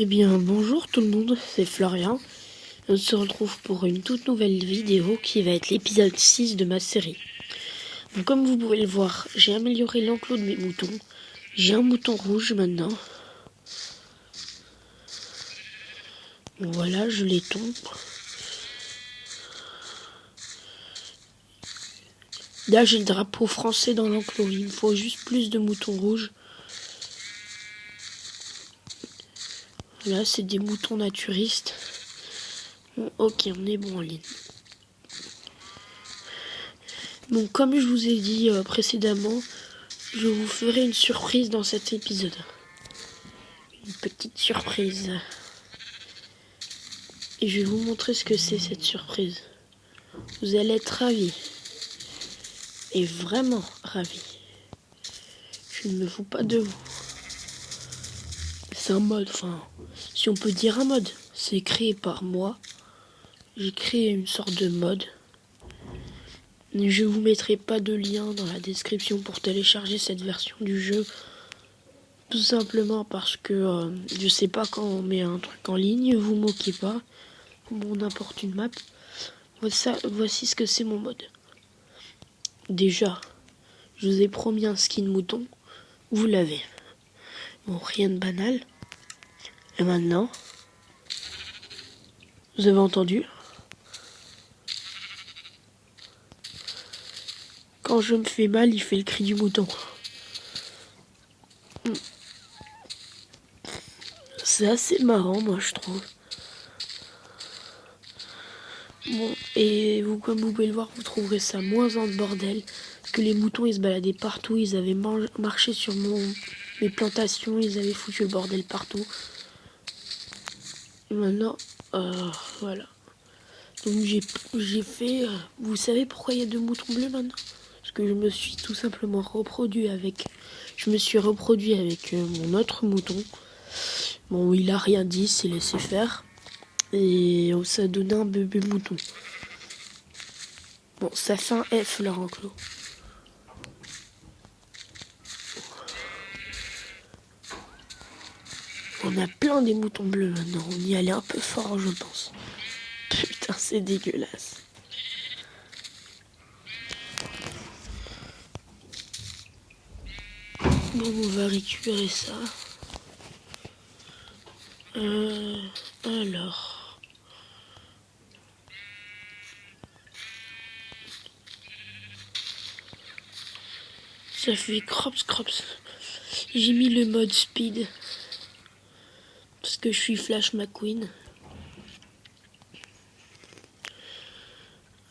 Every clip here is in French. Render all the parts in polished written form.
Eh bien, bonjour tout le monde, c'est Florian. On se retrouve pour une toute nouvelle vidéo qui va être l'épisode 6 de ma série. Donc, comme vous pouvez le voir, j'ai amélioré l'enclos de mes moutons. J'ai un mouton rouge maintenant. Donc, voilà, je les tombe. Là, j'ai le drapeau français dans l'enclos. Il me faut juste plus de moutons rouges. Là, c'est des moutons naturistes. Bon, ok, on est bon en ligne. Donc, comme je vous ai dit précédemment, je vous ferai une surprise dans cet épisode. Une petite surprise. Et je vais vous montrer ce que c'est cette surprise. Vous allez être ravis. Et vraiment ravis. Je ne me fous pas de vous. C'est un mode, enfin, si on peut dire un mode. C'est créé par moi. J'ai créé une sorte de mode. Je vous mettrai pas de lien dans la description pour télécharger cette version du jeu. Tout simplement parce que je sais pas quand on met un truc en ligne, vous moquez pas. Bon, n'importe une map. Voici ce que c'est mon mode. Déjà, je vous ai promis un skin mouton. Vous l'avez. Bon, rien de banal. Et maintenant, vous avez entendu? Quand je me fais mal, il fait le cri du mouton. C'est assez marrant, moi, je trouve. Bon, et vous, comme vous pouvez le voir, vous trouverez ça moins en bordel. Parce que les moutons, ils se baladaient partout. Ils avaient marché sur mes plantations. Ils avaient foutu le bordel partout. Et maintenant, voilà. Donc j'ai fait... vous savez pourquoi il y a 2 moutons bleus maintenant? Parce que je me suis tout simplement reproduit avec... Je me suis reproduit avec mon autre mouton. Bon, il a rien dit, il s'est laissé faire. Et ça a donné un bébé mouton. Bon, ça fait un F leur enclos. On a plein des moutons bleus maintenant. On y allait un peu fort, je pense. Putain, c'est dégueulasse. Bon, on va récupérer ça. Alors... Ça fait crops. J'ai mis le mode speed. Parce que je suis Flash McQueen.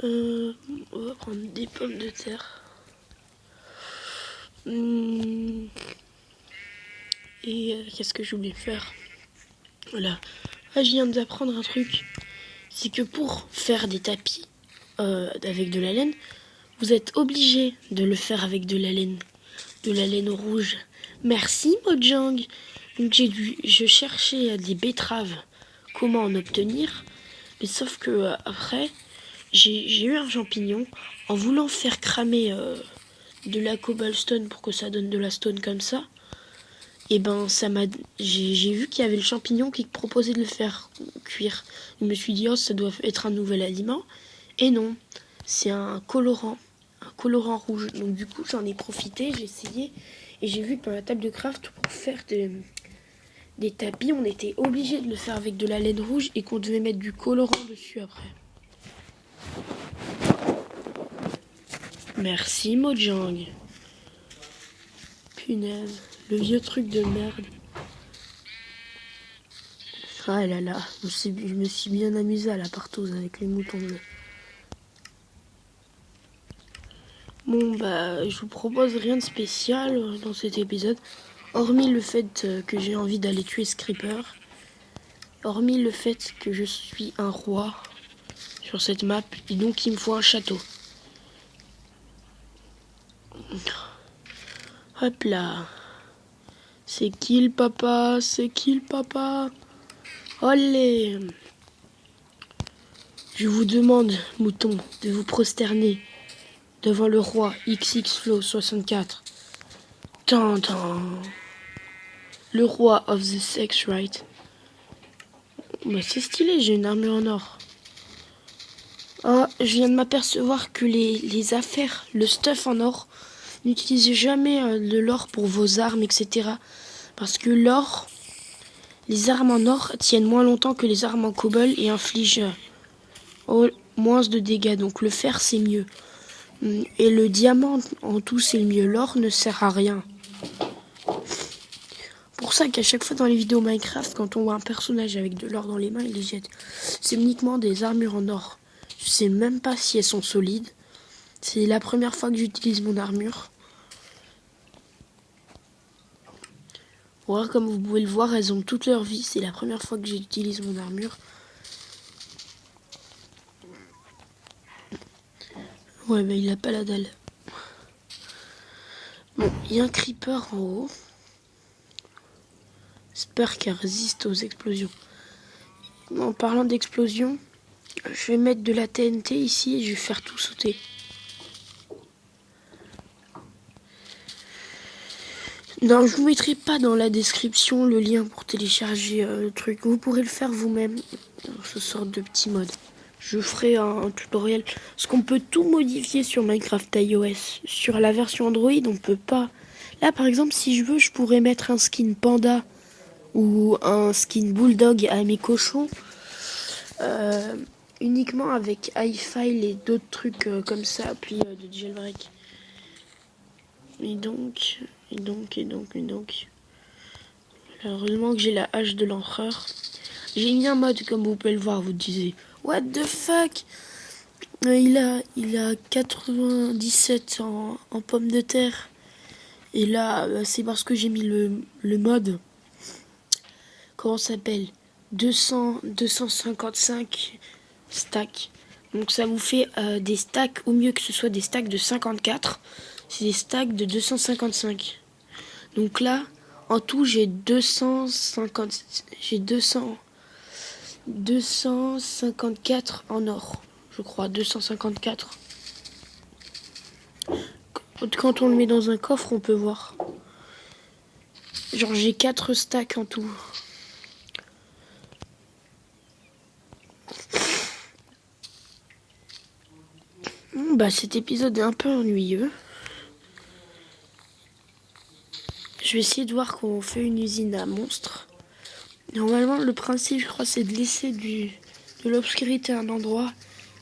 On va prendre des pommes de terre. Et qu'est-ce que je voulais faire? Voilà. Ah, je viens d'apprendre un truc. C'est que pour faire des tapis avec de la laine, vous êtes obligé de le faire avec de la laine rouge. Merci Mojang. Donc je cherchais des betteraves, comment en obtenir, mais sauf que après j'ai eu un champignon. En voulant faire cramer de la cobblestone pour que ça donne de la stone comme ça, et ben j'ai vu qu'il y avait le champignon qui proposait de le faire cuire. Je me suis dit, oh, ça doit être un nouvel aliment. Et non, c'est un colorant rouge. Donc du coup j'en ai profité, j'ai essayé, et j'ai vu que dans la table de craft, pour faire des tapis, on était obligé de le faire avec de la laine rouge et qu'on devait mettre du colorant dessus après. Merci Mojang. Punaise, le vieux truc de merde. Ah là là, je me suis bien amusé à la partouze avec les moutons bleus. Bon bah, je vous propose rien de spécial dans cet épisode, hormis le fait que j'ai envie d'aller tuer ce creeper, hormis le fait que je suis un roi sur cette map, et donc il me faut un château. Hop là. C'est qui le papa? C'est qui le papa? Olé! Je vous demande, mouton, de vous prosterner devant le roi XXFlow 64. Tintin. Le roi of the sex right. Bah c'est stylé, j'ai une armure en or. Oh, je viens de m'apercevoir que les affaires, le stuff en or, n'utilisez jamais de l'or pour vos armes, etc. Parce que l'or, les armes en or tiennent moins longtemps que les armes en cobble et infligent moins de dégâts. Donc le fer c'est mieux. Et le diamant en tout c'est mieux. L'or ne sert à rien. Pour ça qu'à chaque fois dans les vidéos Minecraft, quand on voit un personnage avec de l'or dans les mains, il les jette. C'est uniquement des armures en or. Je sais même pas si elles sont solides. C'est la première fois que j'utilise mon armure. Voilà, comme vous pouvez le voir, elles ont toute leur vie. C'est la première fois que j'utilise mon armure. Ouais, mais il a pas la dalle. Bon, il y a un creeper en haut. J'espère qu'elle résiste aux explosions. En parlant d'explosion, je vais mettre de la TNT ici et je vais faire tout sauter. Non, je vous mettrai pas dans la description le lien pour télécharger le truc. Vous pourrez le faire vous-même. Ce sort de petit mode. Je ferai un tutoriel. Parce qu'on peut tout modifier sur Minecraft iOS. Sur la version Android, on peut pas. Là, par exemple, si je veux, je pourrais mettre un skin panda ou un skin bulldog à mes cochons. Uniquement avec iFile et d'autres trucs comme ça, appli de jailbreak. Et donc. Alors, heureusement que j'ai la hache de l'empereur. J'ai mis un mode, comme vous pouvez le voir, vous disiez. What the fuck? Il a 97 en pommes de terre. Et là, c'est parce que j'ai mis le mode. Comment ça s'appelle? 255 stacks. Donc ça vous fait des stacks, au mieux que ce soit des stacks de 54. C'est des stacks de 255. Donc là, en tout, j'ai 254 en or. Je crois, 254. Quand on le met dans un coffre, on peut voir. Genre, j'ai 4 stacks en tout. Bah, cet épisode est un peu ennuyeux. Je vais essayer de voir comment on fait une usine à monstres. Normalement, le principe, je crois, c'est de laisser de l'obscurité à un endroit,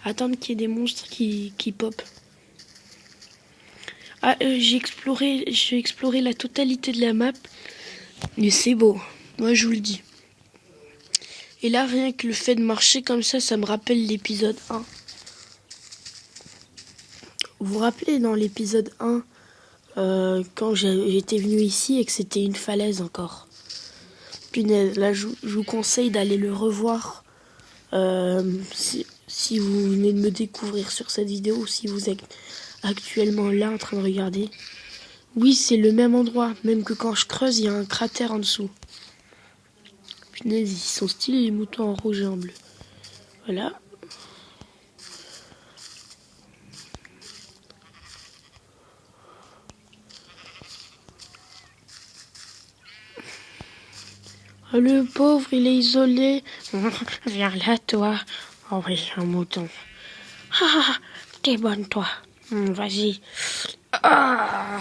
attendre qu'il y ait des monstres qui pop. Ah, j'ai exploré la totalité de la map, mais c'est beau, moi je vous le dis. Et là, rien que le fait de marcher comme ça me rappelle l'épisode 1. Vous vous rappelez dans l'épisode 1, quand j'étais venu ici et que c'était une falaise encore. Punaise, là je vous conseille d'aller le revoir si vous venez de me découvrir sur cette vidéo ou si vous êtes actuellement là en train de regarder. Oui, c'est le même endroit, même que quand je creuse, il y a un cratère en dessous. Punaise, ils sont stylés les moutons en rouge et en bleu. Voilà. Oh, le pauvre, il est isolé. Viens là, toi. Oh oui, un mouton. Ah, t'es bonne, toi. Vas-y. Ah.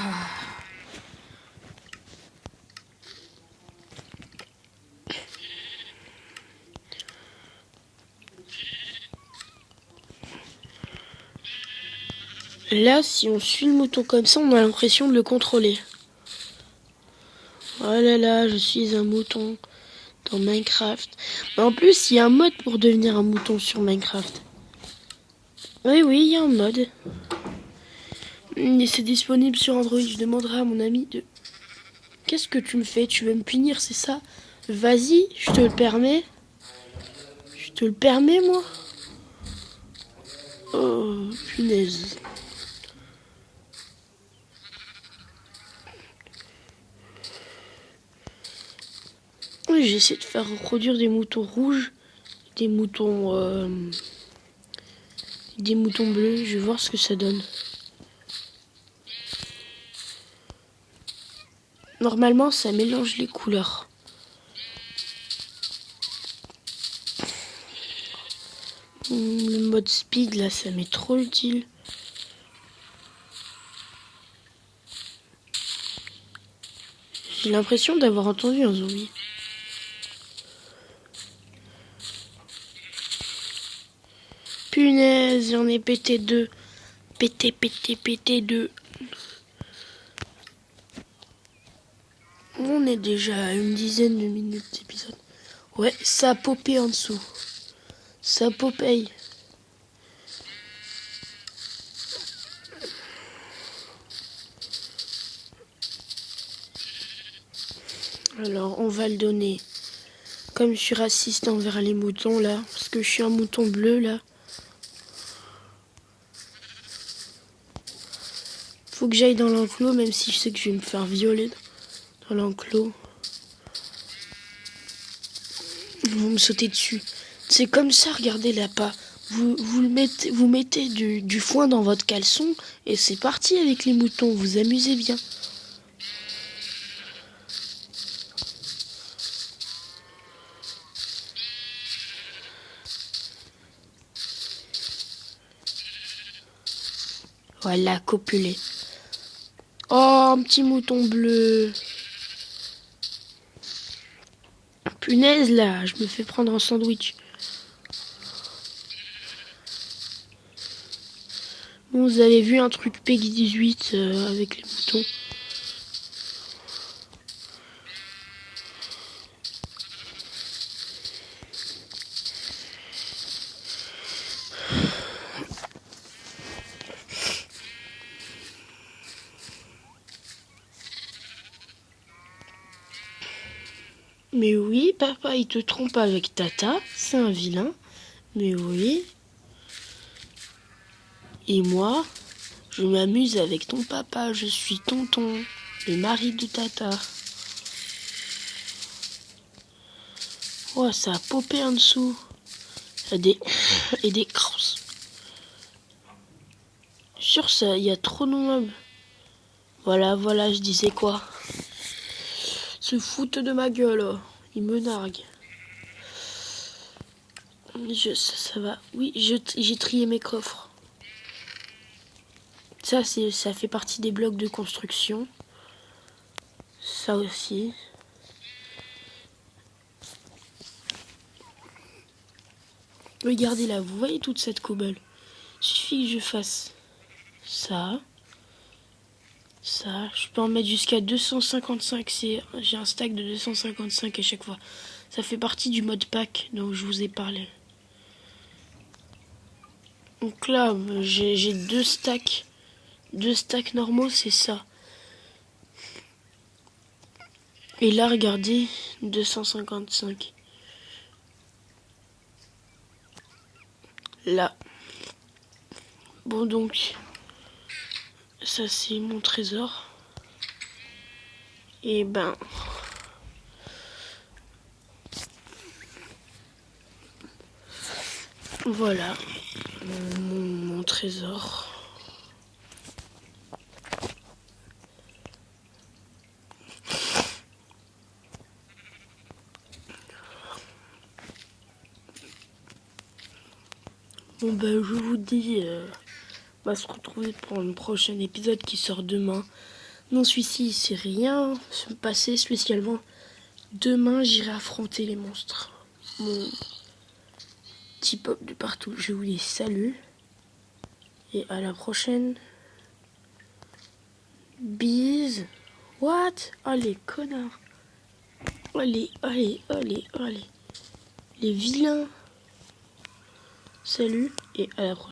Là, si on suit le mouton comme ça, on a l'impression de le contrôler. Oh là là, je suis un mouton dans Minecraft. Mais en plus, il y a un mode pour devenir un mouton sur Minecraft. Oui, il y a un mode. Et c'est disponible sur Android. Je demanderai à mon ami de... Qu'est-ce que tu me fais? Tu veux me punir, c'est ça? Vas-y, je te le permets. Je te le permets, moi? Oh, punaise. Oui, j'essaie de faire reproduire des moutons rouges, des moutons bleus. Je vais voir ce que ça donne. Normalement, ça mélange les couleurs. Le mode speed là, ça m'est trop utile. J'ai l'impression d'avoir entendu un zombie. Punaise, j'en ai pété 2. Pété 2. On est déjà à une dizaine de minutes d'épisode. Ouais, ça a popé en dessous. Ça popeye. Alors, on va le donner. Comme je suis raciste envers les moutons, là. Parce que je suis un mouton bleu, là. Faut que j'aille dans l'enclos, même si je sais que je vais me faire violer dans l'enclos. Ils vont me sauter dessus. C'est comme ça, regardez l'appât. Vous mettez du foin dans votre caleçon et c'est parti avec les moutons. Vous amusez bien. Voilà, copulé. Oh, un petit mouton bleu. Punaise, là, je me fais prendre un sandwich. Bon, vous avez vu un truc Peggy 18 avec les moutons. Mais oui, papa, il te trompe avec Tata. C'est un vilain. Mais oui. Et moi, je m'amuse avec ton papa. Je suis tonton, le mari de Tata. Oh, ça a popé en dessous. Et des crosses. Sur ça, il y a trop de meubles. Voilà, je disais quoi. Se foutent de ma gueule. Il me nargue. Ça va. Oui, j'ai trié mes coffres. Ça fait partie des blocs de construction. Ça aussi. Regardez là, vous voyez toute cette cobble. Il suffit que je fasse ça. Ça, je peux en mettre jusqu'à 255. J'ai un stack de 255 à chaque fois. Ça fait partie du mode pack dont je vous ai parlé. Donc là, j'ai 2 stacks. 2 stacks normaux, c'est ça. Et là, regardez, 255. Là. Bon, donc, ça c'est mon trésor. Et ben, voilà mon trésor. Bon ben, je vous dis, on va se retrouver pour un prochain épisode qui sort demain. Non, celui-ci, c'est rien se passer spécialement. Demain, j'irai affronter les monstres. Mon petit pop de partout. Je vous dis salut. Et à la prochaine. Bise. What? Oh, les connards. Allez. Les vilains. Salut et à la prochaine.